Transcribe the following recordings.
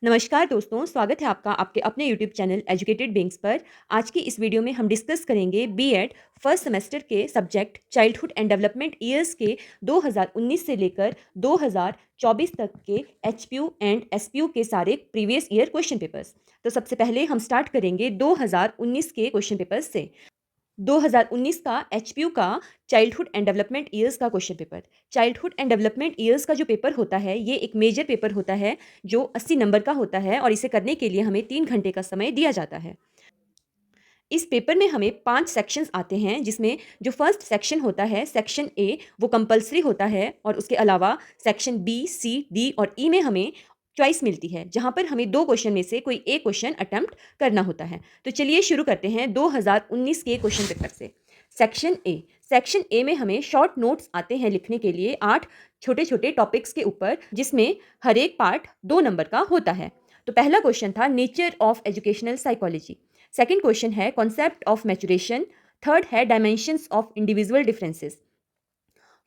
नमस्कार दोस्तों, स्वागत है आपका आपके अपने यूट्यूब चैनल एजुकेटेड बीइंग्स पर। आज की इस वीडियो में हम डिस्कस करेंगे बीएड फर्स्ट सेमेस्टर के subject childhood and development years के 2019 से लेकर 2024 तक के एचपीयू एंड एसपीयू के सारे प्रीवियस ईयर क्वेश्चन पेपर्स। तो सबसे पहले हम स्टार्ट करेंगे 2019 के क्वेश्चन पेपर्स से। 2019 का एचपीयू का चाइल्डहुड एंड डेवलपमेंट ईयर्स का question paper. Childhood and development years का जो पेपर होता है ये एक मेजर पेपर होता है जो 80 नंबर का होता है और इसे करने के लिए हमें 3 घंटे का समय दिया जाता है। इस पेपर में हमें 5 सेक्शंस आते हैं, जिसमें जो फर्स्ट सेक्शन होता है सेक्शन ए वो कंपलसरी होता है और उसके अलावा सेक्शन बी, सी, डी और ई में हमें चॉइस मिलती है, जहां पर हमें 2 क्वेश्चन में से कोई एक क्वेश्चन अटेम्प्ट करना होता है। तो चलिए शुरू करते हैं 2019 के क्वेश्चन पेपर से। सेक्शन ए में हमें शॉर्ट नोट्स आते हैं लिखने के लिए 8 छोटे छोटे टॉपिक्स के ऊपर, जिसमें हर एक पार्ट 2 नंबर का होता है। तो पहला क्वेश्चन था nature of educational psychology. Second question है कॉन्सेप्ट ऑफ मैचुरेशन। थर्ड है dimensions of individual differences.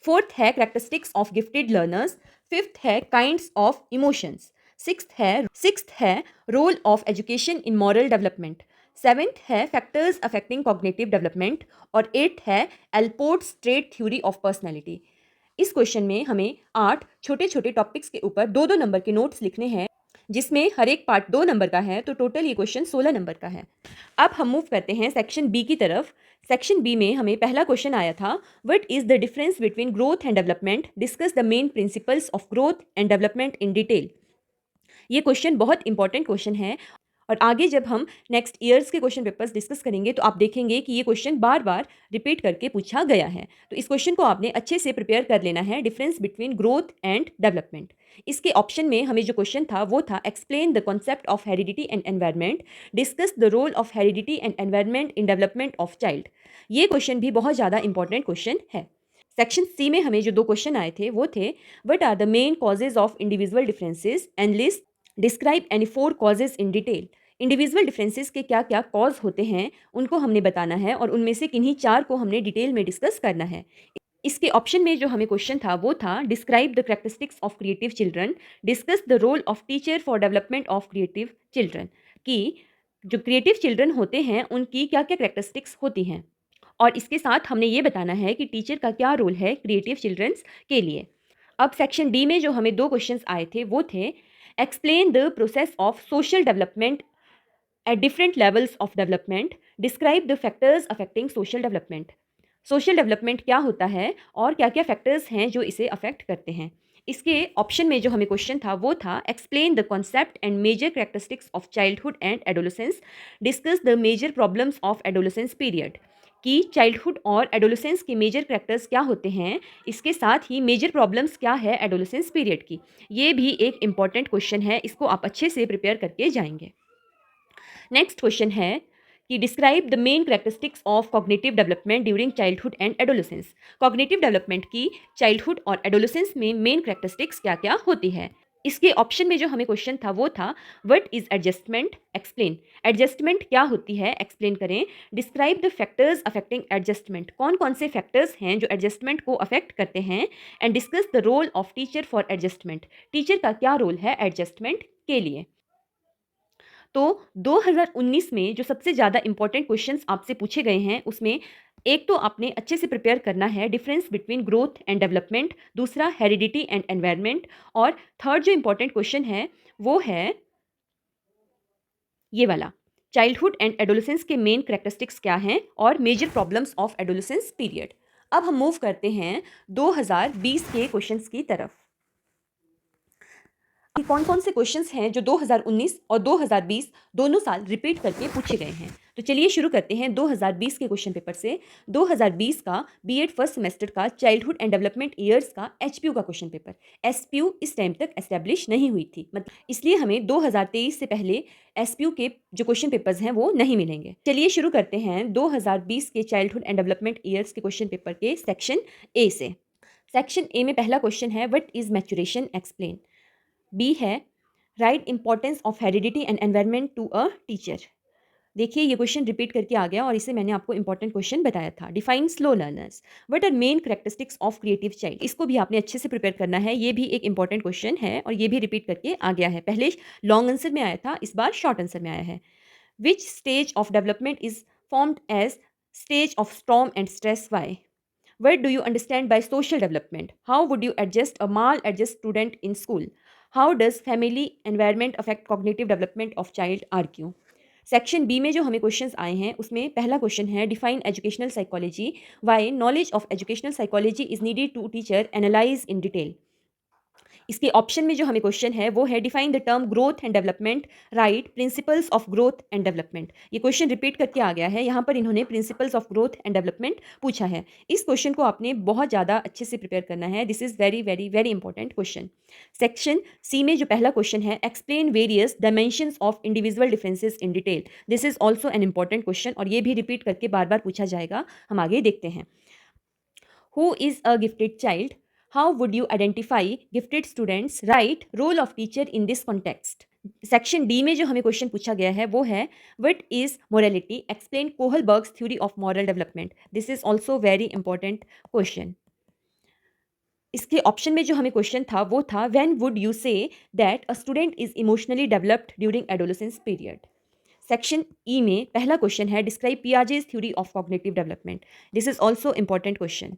Fourth है characteristics of gifted learners. Fifth है काइंड्स ऑफ इमोशंस। सिक्स्थ है role of education in moral development. Seventh है factors affecting cognitive development. और eighth है Allport's trait theory of personality. इस question में हमें 8 छोटे छोटे टॉपिक्स के ऊपर 2-2 नंबर के नोट्स लिखने हैं, जिसमें हर एक पार्ट 2 नंबर का है, तो टोटल ये क्वेश्चन 16 नंबर का है। अब हम मूव करते हैं सेक्शन बी की तरफ। सेक्शन बी में हमें पहला क्वेश्चन आया था, what is the difference between growth and development, discuss the main principles of growth and development in detail. ये क्वेश्चन बहुत इंपॉर्टेंट क्वेश्चन है और आगे जब हम नेक्स्ट ईयर्स के क्वेश्चन पेपर्स डिस्कस करेंगे तो आप देखेंगे कि ये क्वेश्चन बार बार रिपीट करके पूछा गया है। तो इस क्वेश्चन को आपने अच्छे से प्रिपेयर कर लेना है, difference between growth and development. इसके ऑप्शन में हमें जो क्वेश्चन था वो था explain the concept of heredity and environment, discuss the role of heredity and environment in development of child. ये क्वेश्चन भी बहुत ज़्यादा इंपॉर्टेंट क्वेश्चन है। सेक्शन सी में हमें जो 2 क्वेश्चन आए थे वो थे, what are the main causes of individual differences and list describe any 4 causes in detail. Individual differences के क्या क्या कॉज होते हैं उनको हमने बताना है और उनमें से किन्हीं 4 को हमने डिटेल में डिस्कस करना है। इसके ऑप्शन में जो हमें क्वेश्चन था वो था describe the characteristics of creative children, discuss the role of teacher for development of creative children. कि जो क्रिएटिव चिल्ड्रन होते हैं उनकी क्या क्या कैरेक्टरिस्टिक्स होती हैं, और इसके साथ हमने ये बताना है कि टीचर का क्या रोल है क्रिएटिव चिल्ड्रंस के लिए। अब सेक्शन डी में जो हमें 2 क्वेश्चंस आए थे वो थे, explain the process of social development at different levels of development, describe the factors affecting social development। Social development क्या होता है और क्या क्या फैक्टर्स हैं जो इसे अफेक्ट करते हैं। इसके ऑप्शन में जो हमें क्वेश्चन था वो था explain the concept and major characteristics of childhood and adolescence, discuss the major problems of adolescence period. कि चाइल्डहुड और एडोलेसेंस के मेजर कैरेक्टर्स क्या होते हैं, इसके साथ ही मेजर प्रॉब्लम्स क्या है एडोलेसेंस पीरियड की। ये भी एक इंपॉर्टेंट क्वेश्चन है, इसको आप अच्छे से प्रिपेयर करके जाएंगे। नेक्स्ट क्वेश्चन है कि describe the main characteristics of cognitive development during childhood and adolescence. Cognitive development की चाइल्डहुड और एडोलेसेंस में मेन कैरेक्टरिस्टिक्स क्या क्या होती है। इसके ऑप्शन में जो हमें क्वेश्चन था वो था, what is adjustment, explain. Adjustment क्या होती है, एक्सप्लेन करें। Describe the factors affecting adjustment, कौन कौन से फैक्टर्स हैं जो एडजस्टमेंट को अफेक्ट करते हैं। And discuss the role of teacher for adjustment, teacher का क्या रोल है एडजस्टमेंट के लिए। तो 2019 में जो सबसे ज़्यादा इंपॉर्टेंट क्वेश्चंस आपसे पूछे गए हैं उसमें एक तो आपने अच्छे से प्रिपेयर करना है difference between growth and development, दूसरा हेरिडिटी एंड एनवायरनमेंट, और थर्ड जो इंपॉर्टेंट क्वेश्चन है वो है ये वाला, चाइल्डहुड एंड एडोलेसेंस के मेन कैरेक्टरिस्टिक्स क्या हैं और major problems of adolescence period. अब हम मूव करते हैं 2020 के क्वेश्चंस की तरफ कि कौन कौन से क्वेश्चंस हैं जो 2019 और 2020 दोनों साल रिपीट करके पूछे गए हैं। तो चलिए शुरू करते हैं 2020 के क्वेश्चन पेपर से। 2020 का बीएड फर्स्ट सेमेस्टर का चाइल्डहुड एंड डेवलपमेंट ईयर्स का एचपीयू का क्वेश्चन पेपर। एसपीयू इस टाइम तक एस्टेब्लिश नहीं हुई थी, मतलब इसलिए हमें 2023 से पहले एसपीयू के जो क्वेश्चन पेपर्स हैं वो नहीं मिलेंगे। चलिए शुरू करते हैं 2020 के चाइल्डहुड एंड डेवलपमेंट ईयर्स के क्वेश्चन पेपर के सेक्शन ए से। सेक्शन ए में पहला क्वेश्चन है, what is maturation, explain. B है write importance of heredity and environment to a teacher. देखिए ये क्वेश्चन रिपीट करके आ गया और इसे मैंने आपको इंपॉर्टेंट क्वेश्चन बताया था। Define slow learners, what are main characteristics of creative child. इसको भी आपने अच्छे से प्रिपेयर करना है, ये भी एक इंपॉर्टेंट क्वेश्चन है और ये भी रिपीट करके आ गया है। पहले लॉन्ग आंसर में आया था, इस बार शॉर्ट आंसर में आया है। Which stage of development is formed as stage of storm and stress, why. What do you understand by social development? How would you adjust a maladjust student in school? How does family environment affect cognitive development of child? RQ। Section B में जो हमें questions आए हैं उसमें पहला question है define educational psychology, why knowledge of educational psychology is needed to teacher analyse in detail. इसके option में जो हमें क्वेश्चन है वो है define the term growth and development, write principles of growth and development. ये क्वेश्चन रिपीट करके आ गया है, यहाँ पर इन्होंने principles of growth and development पूछा है। इस क्वेश्चन को आपने बहुत ज़्यादा अच्छे से प्रिपेयर करना है, this is very very very important question. Section C में जो पहला क्वेश्चन है explain various dimensions of individual differences in detail, this is also an important question और ये भी रिपीट करके बार बार पूछा जाएगा। हम आगे देखते हैं। Who is a gifted child? How would you identify gifted students? Right, role of teacher in this context. Section D में जो हमें क्वेश्चन पूछा गया है वो है what is morality, explain Kohlberg's theory of moral development, this is also very important question. इसके option में जो हमें क्वेश्चन था वो था when would you say that a student is emotionally developed during adolescence period. Section E में पहला question है describe Piaget's theory of cognitive development, this is also important question.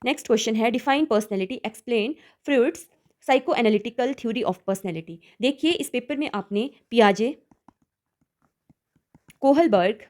Next question है define personality, explain fruits psycho analytical theory of personality. देखिए इस paper में आपने पियाजे, Kohlberg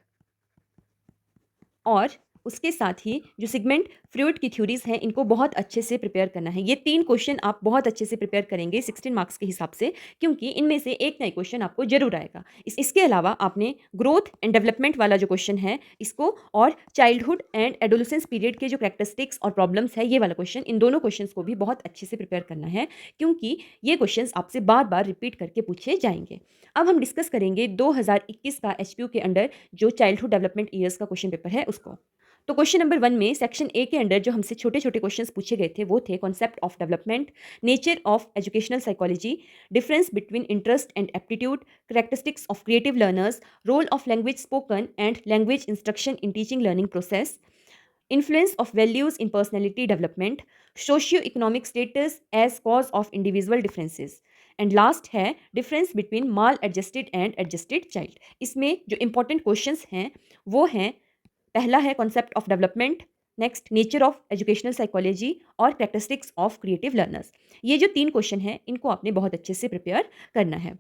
और उसके साथ ही जो सिगमेंट फ्रूट की थ्योरीज हैं इनको बहुत अच्छे से प्रिपेयर करना है। ये 3 क्वेश्चन आप बहुत अच्छे से प्रिपेयर करेंगे 16 मार्क्स के हिसाब से, क्योंकि इनमें से एक नए क्वेश्चन आपको जरूर आएगा। इसके अलावा आपने ग्रोथ एंड डेवलपमेंट वाला जो क्वेश्चन है इसको और चाइल्डहुड एंड एडोलेसेंस पीरियड के जो कैरेक्टरिस्टिक्स और प्रॉब्लम्स है ये वाला क्वेश्चन, इन दोनों क्वेश्चन को भी बहुत अच्छे से प्रिपेयर करना है, क्योंकि ये क्वेश्चन आपसे बार बार रिपीट करके पूछे जाएंगे। अब हम डिस्कस करेंगे 2021 का HPU के अंडर जो चाइल्डहुड डेवलपमेंट ईयर्स का क्वेश्चन पेपर है उसको। तो क्वेश्चन नंबर 1 में सेक्शन ए के अंडर जो हमसे छोटे छोटे क्वेश्चंस पूछे गए थे वो थे concept of development, nature of educational psychology, difference between interest and aptitude, characteristics of creative learners, role of language spoken and language instruction in teaching learning process, influence of values in personality development, socio-economic status as cause of individual differences, and last है difference between maladjusted and adjusted child. इसमें जो important questions हैं वो हैं पहला है concept of development, next nature of educational psychology और characteristics of creative learners. ये जो 3 क्वेश्चन हैं इनको आपने बहुत अच्छे से प्रिपेयर करना है।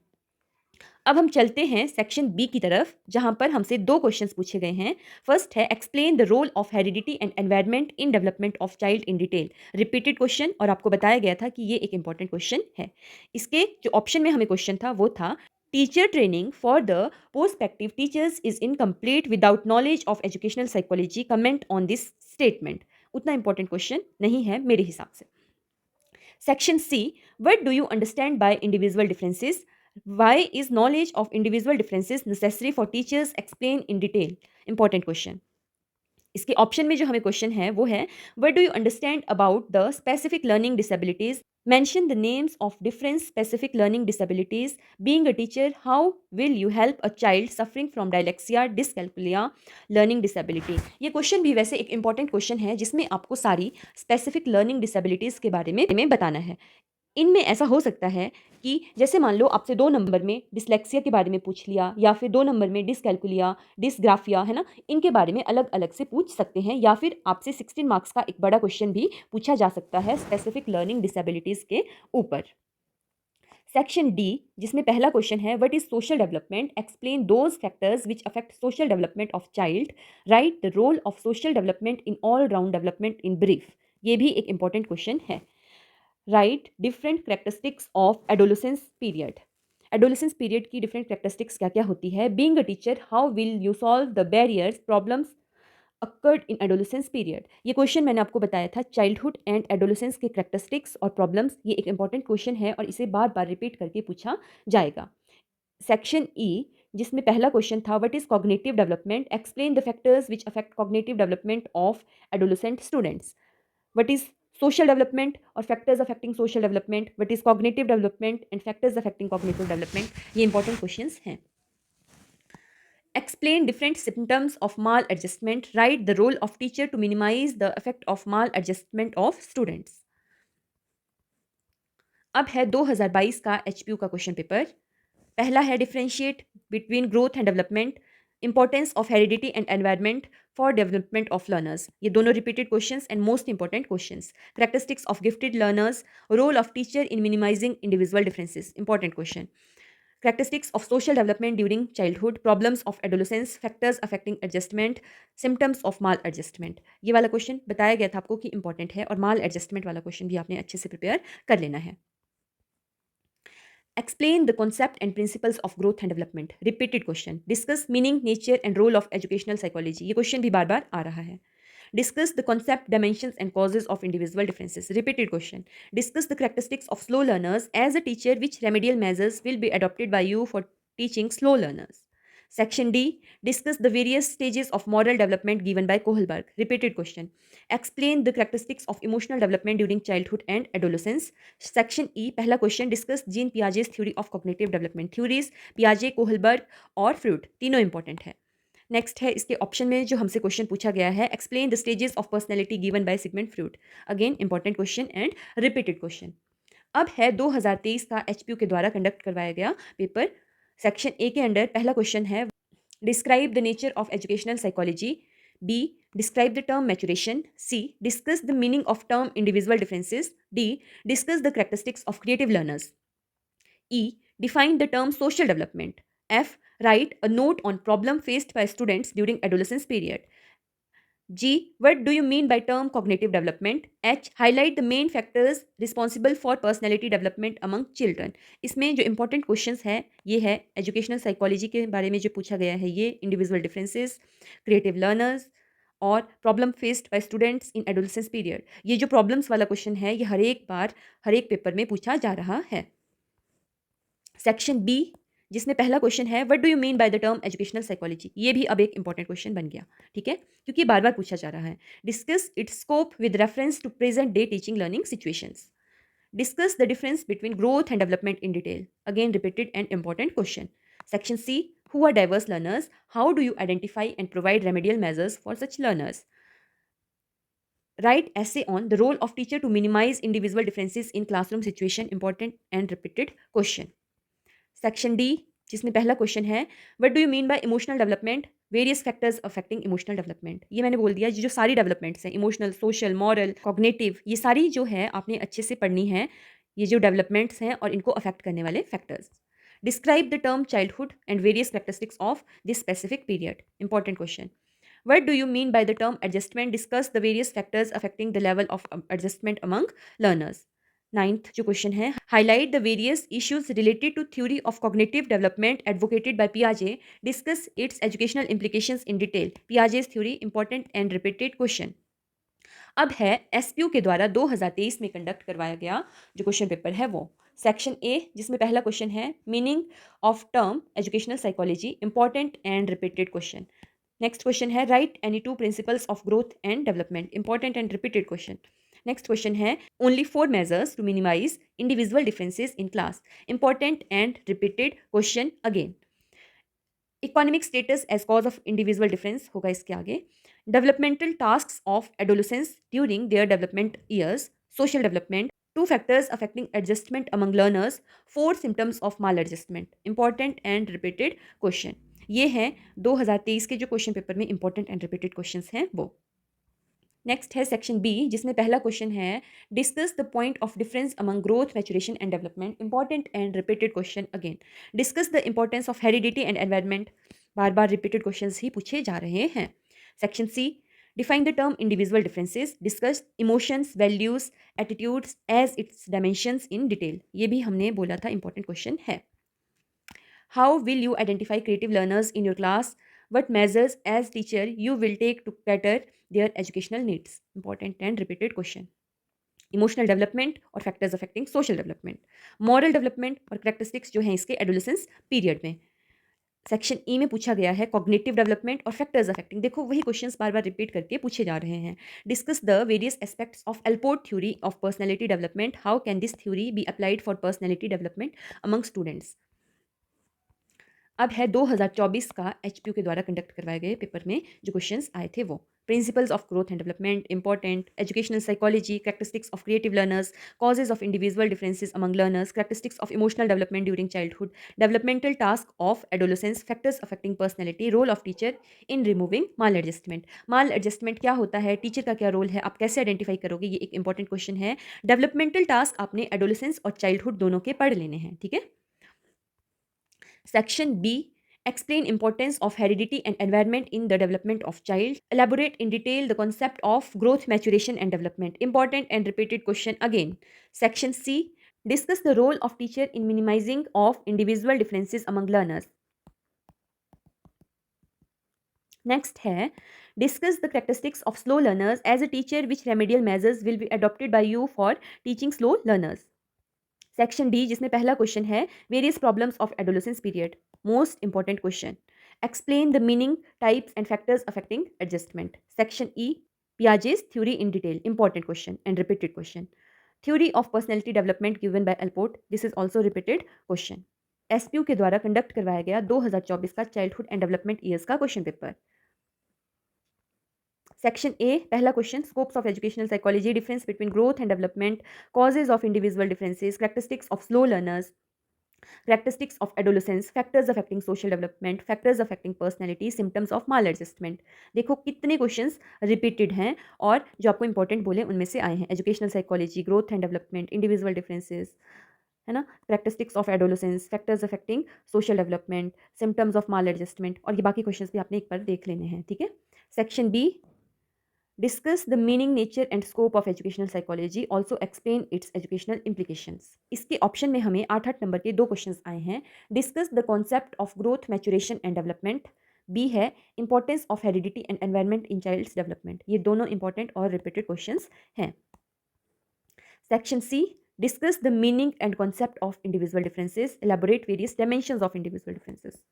अब हम चलते हैं सेक्शन बी की तरफ जहां पर हमसे 2 क्वेश्चंस पूछे गए हैं। फर्स्ट है explain the role of heredity and environment in development of child in detail, repeated question और आपको बताया गया था कि ये एक इंपॉर्टेंट क्वेश्चन है। इसके जो ऑप्शन में हमें क्वेश्चन था वो था teacher training for the prospective teachers is incomplete without knowledge of educational psychology, comment on this statement. उतना इंपॉर्टेंट क्वेश्चन नहीं है मेरे हिसाब से। Section C, what do you understand by individual differences, why is knowledge of individual differences necessary for teachers, explain in detail, important question। इसके option में जो हमें क्वेश्चन है वो है what do you understand about the specific learning disabilities, mention the names of different specific learning disabilities, being a teacher how will you help a child suffering from dyslexia, dyscalculia, learning disability। ये question भी वैसे एक important question है जिसमें आपको सारी specific learning disabilities के बारे में बताना है। इनमें ऐसा हो सकता है कि जैसे मान लो आपसे 2 नंबर में डिस्लेक्सिया के बारे में पूछ लिया या फिर 2 नंबर में डिसकैल्कुलिया, डिसग्राफिया, है ना, इनके बारे में अलग अलग से पूछ सकते हैं, या फिर आपसे 16 मार्क्स का एक बड़ा क्वेश्चन भी पूछा जा सकता है स्पेसिफिक लर्निंग डिसेबिलिटीज़ के ऊपर। सेक्शन डी जिसमें पहला क्वेश्चन है what is social development, explain those factors which affect social development of child, write the role of social development in all round development in brief. ये भी एक important question है। Write different characteristics of adolescence period, adolescence period की different characteristics क्या क्या होती है। Being a teacher how will you solve the barriers problems occurred in adolescence period. ये क्वेश्चन मैंने आपको बताया था चाइल्डहुड एंड एडोलेसेंस के करेक्टरिस्टिक्स और प्रॉब्लम्स, ये एक इंपॉर्टेंट क्वेश्चन है और इसे बार बार रिपीट करके पूछा जाएगा। सेक्शन ई जिसमें पहला क्वेश्चन था what is cognitive development, explain the factors which affect cognitive development of adolescent students, what is social development और factors affecting social development, what is cognitive development and factors affecting cognitive development, ये important questions हैं। Explain different symptoms of maladjustment. Write the role of teacher to minimize the effect of maladjustment of students. अब है 2022 का HPU का question paper. पहला है differentiate between growth and development, importance of heredity and environment for development of learners. ये दोनों repeated questions and most important questions. Characteristics of gifted learners, role of teacher in minimising individual differences, important question. Characteristics of social development during childhood, problems of adolescence, factors affecting adjustment, symptoms of maladjustment। ये वाला question बताया गया था आपको कि important है, और माल adjustment वाला क्वेश्चन भी आपने अच्छे से प्रिपेयर कर लेना है। Explain the concept and principles of growth and development, repeated question। Discuss meaning, nature and role of educational psychology। ये क्वेश्चन भी बार बार आ रहा है। Discuss the concept, dimensions and causes of individual differences, repeated question। Discuss the characteristics of slow learners as a teacher, which remedial measures will be adopted by you for teaching slow learners। Section D, discuss the various stages of moral development given by Kohlberg, repeated question। Explain the characteristics of emotional development during childhood and adolescence। Section E, पहला question, discuss Jean Piaget's theory of cognitive development। theories Piaget, Kohlberg और Freud, तीनों important है। Next है इसके option में जो हमसे question पूछा गया है, explain the stages of personality given by Sigmund Freud. Again important question and repeated question. अब है 2023 का एचपीयू के द्वारा कंडक्ट करवाया गया पेपर। सेक्शन ए के अंडर पहला क्वेश्चन है, describe the nature of educational psychology. B, describe the term maturation. C, discuss the meaning of term individual differences. D, discuss the characteristics of creative learners. E, define the term social development. F, write a note on problem faced by students during adolescence period. G, what do you mean by term cognitive development? H, highlight the main factors responsible for personality development among children। इसमें जो important questions है ये है educational psychology के बारे में जो पूछा गया है, ये इंडिविजुअल डिफरेंसेस, क्रिएटिव लर्नर्स और problem faced by students in adolescence period. ये जो प्रॉब्लम्स वाला क्वेश्चन है ये हर एक बार हर एक पेपर में पूछा जा रहा है। सेक्शन बी, जिसमें पहला क्वेश्चन है, what do you mean by the term educational psychology. ये भी अब एक इंपॉर्टेंट क्वेश्चन बन गया, ठीक है, क्योंकि बार बार पूछा जा रहा है। Discuss its scope with reference to present day teaching learning situations. Discuss the difference between growth and development in detail. Again repeated and important question. Section C, who are diverse learners, how do you identify and provide remedial measures for such learners. Write essay on the role of teacher to minimize individual differences in classroom situation, important and repeated question। Section D, जिसमें पहला question है, what do you mean by emotional development, various factors affecting emotional development. ये मैंने बोल दिया, जो सारी developments हैं, इमोशनल, सोशल, मॉरल, कॉग्निटिव, ये सारी जो है आपने अच्छे से पढ़नी है, ये जो डेवलपमेंट्स हैं और इनको अफेक्ट करने वाले factors. Describe the term childhood and various characteristics of this specific period, important question. What do you mean by the term adjustment? Discuss the various factors affecting the level of adjustment among learners। Ninth जो question है, highlight the various issues related to theory of cognitive development advocated by पियाजे। Discuss its educational implications in detail. Piaget's theory, important and repeated question. अब है SPU के द्वारा 2023 में conduct करवाया गया जो क्वेश्चन पेपर है वो। सेक्शन ए, जिसमें पहला क्वेश्चन है, meaning of term educational psychology, important and repeated question. Next question है, write any two principles of growth and development, important and repeated question. Next question है, only 4 measures to minimise individual differences in class, important and repeated question again. Economic status as cause of individual difference होगा इसके आगे। Developmental tasks of adolescence during their development years, social development, 2 factors affecting adjustment among learners, 4 symptoms of mall adjustment, important and repeated question. ये हैं 2023 के जो question paper में important and repeated questions हैं वो। नेक्स्ट है सेक्शन बी, जिसमें पहला क्वेश्चन है, discuss the point of difference among growth, maturation and development, important and repeated question again. Discuss the importance of heredity and environment, बार बार repeated questions ही पूछे जा रहे हैं। Section C, define the term individual differences, discuss emotions, values, attitudes as its dimensions in detail. ये भी हमने बोला था इंपॉर्टेंट क्वेश्चन है। How will you identify creative learners in your class? What measures as teacher you will take to cater their educational needs? Important and repeated question. Emotional development और factors affecting social development. Moral development और characteristics जो हैं इसके adolescence period में। Section E में पूछा गया है कॉग्निटिव डेवलपमेंट और फैक्टर्स अफेक्टिंग। देखो वही क्वेश्चंस बार बार रिपीट करके पूछे जा रहे हैं। Discuss the various aspects of Allport theory of personality development, how can this theory be applied for personality development among students. अब है 2024 का एचपीयू के द्वारा कंडक्ट करवाए गए पेपर में जो क्वेश्चंस आए थे वो। Principles of growth and development important, educational psychology, characteristics of creative learners, causes of individual differences among learners, characteristics of emotional development during childhood, developmental task of adolescence, factors affecting personality, role of teacher in removing maladjustment. Maladjustment क्या होता है, teacher का क्या role है, आप कैसे identify करोगे, ये एक इंपॉर्टेंट क्वेश्चन है। डेवलपमेंटल टास्क आपने एडोलेसेंस और चाइल्डहुड दोनों के पढ़ लेने हैं, ठीक है। Section B, explain importance of heredity and environment in the development of child. Elaborate in detail the concept of growth, maturation and development. Important and repeated question again. Section C, discuss the role of teacher in minimizing of individual differences among learners. Next है, discuss the characteristics of slow learners as a teacher, which remedial measures will be adopted by you for teaching slow learners. Section D, जिसमें पहला question है various problems of adolescence period, most important question. Explain the meaning, types and factors affecting adjustment. Section E, Piaget's theory in detail, important question and repeated question. Theory of personality development given by Allport, this is also repeated question. SPU के द्वारा conduct करवाया गया 2024 का childhood and development years का question paper. Section A, पहला question, scopes of educational psychology, difference between growth and development, causes of individual differences, characteristics of slow learners, characteristics of adolescence, factors affecting social development, factors affecting personality, symptoms of mall adjustment. देखो कितने questions repeated हैं और जो आपको important बोले उनमें से आए हैं। Educational psychology, growth and development, individual differences, है ना, characteristics of adolescence, factors affecting social development, symptoms of mall adjustment, और ये बाकी क्वेश्चंस भी आपने एक बार देख लेने हैं, ठीक है। Section B, discuss the meaning, nature and scope of educational psychology, also explain its educational implications. इसके ऑप्शन में हमें 8 नंबर के 2 क्वेश्चंस आए हैं। Discuss the concept of growth, maturation and development. B है importance of heredity and environment in child's development. ये दोनों important और रिपीटेड क्वेश्चंस हैं। Section C, discuss the meaning and concept of individual differences, elaborate various dimensions of individual differences.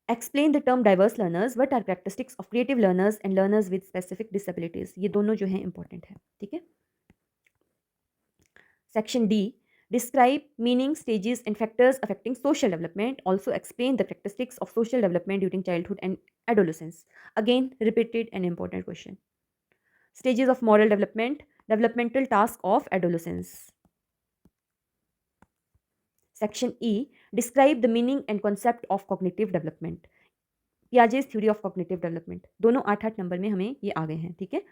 Explain the term diverse learners, what are characteristics of creative learners and learners with specific disabilities. ये दोनों जो हैं important है, ठीक है। Section D, describe meaning, stages and factors affecting social development, also explain the characteristics of social development during childhood and adolescence. Again repeated and important question. Stages of moral development, developmental task of adolescence. Section E, describe the meaning and concept of cognitive development, Piaget's theory of cognitive development. दोनों 8 number में हमें ये आ गए हैं, ठीक है।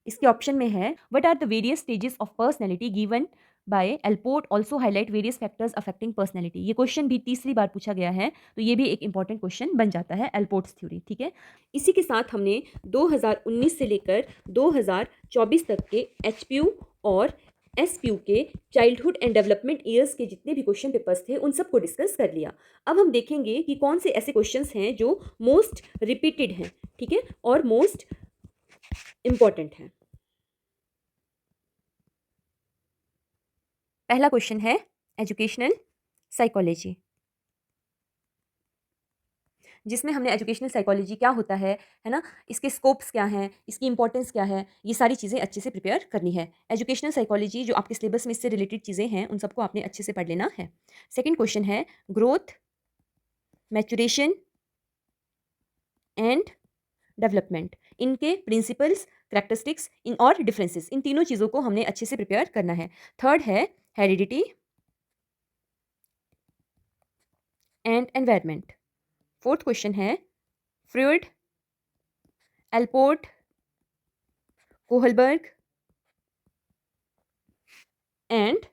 इसके option में है what are the various stages of personality given by Allport, also highlight various factors affecting personality. ये क्वेश्चन भी तीसरी बार पूछा गया है, तो ये भी एक इंपॉर्टेंट क्वेश्चन बन जाता है, एल्पोर्ट्स थ्योरी, ठीक है। इसी के साथ हमने 2019 से लेकर 2024 तक के एचपीयू और एसपीयू के चाइल्डहुड एंड डेवलपमेंट ईयर्स के जितने भी क्वेश्चन पेपर्स थे उन सबको डिस्कस कर लिया। अब हम देखेंगे कि कौन से ऐसे क्वेश्चंस हैं जो मोस्ट रिपीटेड हैं, ठीक है, और मोस्ट इंपॉर्टेंट हैं। पहला क्वेश्चन है एजुकेशनल साइकोलॉजी, जिसमें हमने एजुकेशनल साइकोलॉजी क्या होता है ना, इसके स्कोप्स क्या हैं, इसकी इंपॉर्टेंस क्या है, ये सारी चीज़ें अच्छे से प्रिपेयर करनी है। एजुकेशनल साइकोलॉजी जो आपके सिलेबस में इससे रिलेटेड चीज़ें हैं उन सबको आपने अच्छे से पढ़ लेना है। सेकेंड क्वेश्चन है ग्रोथ, मैचुरेशन एंड डेवलपमेंट, इनके प्रिंसिपल्स, कैरेक्टरिस्टिक्स इन और डिफरेंसेस, इन तीनों चीज़ों को हमने अच्छे से प्रिपेयर करना है। थर्ड है heredity and environment. Fourth question है फ्रॉइड, एल्पोर्ट, कोहलबर्ग एंड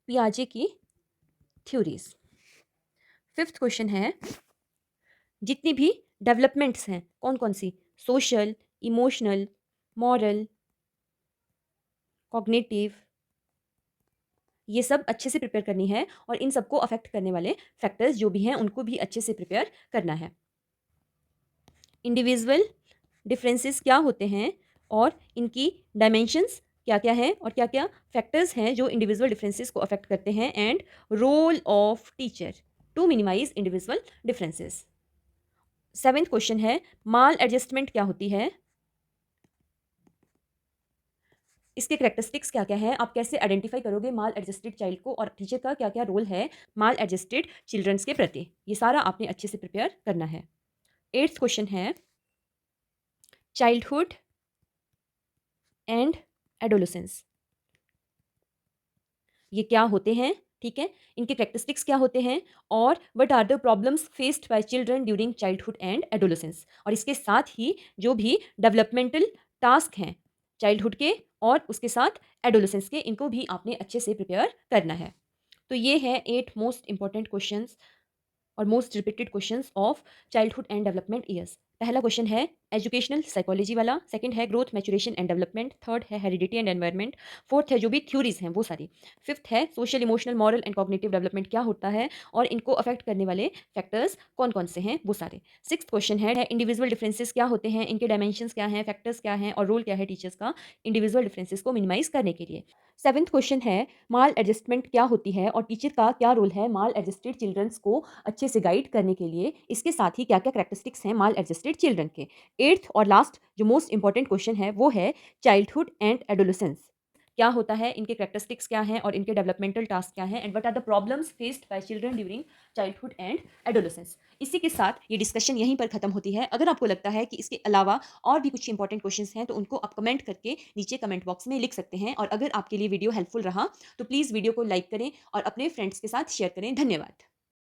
पियाजे की थ्योरीज। फिफ्थ क्वेश्चन है जितनी भी डेवलपमेंट्स हैं कौन कौन सी, सोशल, इमोशनल, मॉरल, कॉग्निटिव, ये सब अच्छे से प्रिपेयर करनी है और इन सबको अफेक्ट करने वाले फैक्टर्स जो भी हैं उनको भी अच्छे से प्रिपेयर करना है। इंडिविजुअल डिफरेंसेस क्या होते हैं और इनकी डायमेंशंस क्या क्या हैं और क्या क्या फैक्टर्स हैं जो इंडिविजुअल डिफरेंसेस को अफेक्ट करते हैं, and role of teacher to minimise individual differences. Seventh question है माल एडजस्टमेंट क्या होती है, इसके करैक्टरिस्टिक्स क्या-क्या हैं, आप कैसे आइडेंटिफ़ाई करोगे माल एडजस्टेड चाइल्ड को और टीचर का क्या-क्या रोल है माल एडजस्टेड चिल्ड्रंस के प्रति। ये सारा आपने अच्छे से प्रिपेयर करना है। 8th क्वेश्चन है चाइल्डहुड एंड एडोलेसेंस। ये क्या होते हैं, ठीक है? इनके कैरेक्टरिस्टिक्स क्या होते हैं और what are the problems faced by children during childhood and adolescence. और इसके साथ ही जो भी डेवलपमेंटल टास्क हैं चाइल्डहुड के और उसके साथ एडोलेसेंस के, इनको भी आपने अच्छे से प्रिपेयर करना है। तो ये है 8 मोस्ट इंपॉर्टेंट क्वेश्चंस और most repeated questions of childhood and development years. पहला क्वेश्चन है एजुकेशनल साइकोलॉजी वाला, सेकंड है growth maturation and development, third है हेरिडिटी एंड एनवायरनमेंट, फोर्थ है जो भी थ्योरीज हैं वो सारी, फिफ्थ है social emotional moral and cognitive development क्या होता है और इनको अफेक्ट करने वाले फैक्टर्स कौन कौन से हैं वो सारे। सिक्स क्वेश्चन है इंडिविजुअल डिफरेंसेस क्या होते हैं, इनके डायमेंशंस क्या हैं, फैक्टर्स क्या हैं और रोल क्या है टीचर्स का इंडिविजुअल डिफरेंसेस को मिनिमाइज करने के लिए। सेवंथ क्वेश्चन है माल एडजस्टमेंट क्या होती है और टीचर का क्या रोल है माल एडजस्टेड चिल्ड्रंस को अच्छे से गाइड करने के लिए, इसके साथ ही क्या क्या करैक्टरिस्टिक्स हैं माल एडजस्टेड चिल्ड्रन के। एट्थ और लास्ट जो मोस्ट इंपॉर्टेंट क्वेश्चन है वो है चाइल्डहुड एंड एडोलेसेंस क्या होता है, इनके करैक्टरिस्टिक्स क्या हैं और इनके डेवलपमेंटल टास्क क्या हैं and what are the problems faced by children during childhood and adolescence. इसी के साथ ये डिस्कशन यहीं पर खत्म होती है। अगर आपको लगता है कि इसके अलावा और भी कुछ इंपॉर्टेंट क्वेश्चंस हैं तो उनको आप कमेंट करके नीचे कमेंट बॉक्स में लिख सकते हैं और अगर आपके लिए वीडियो हेल्पफुल रहा तो प्लीज़ वीडियो को लाइक करें और अपने फ्रेंड्स के साथ शेयर करें। धन्यवाद।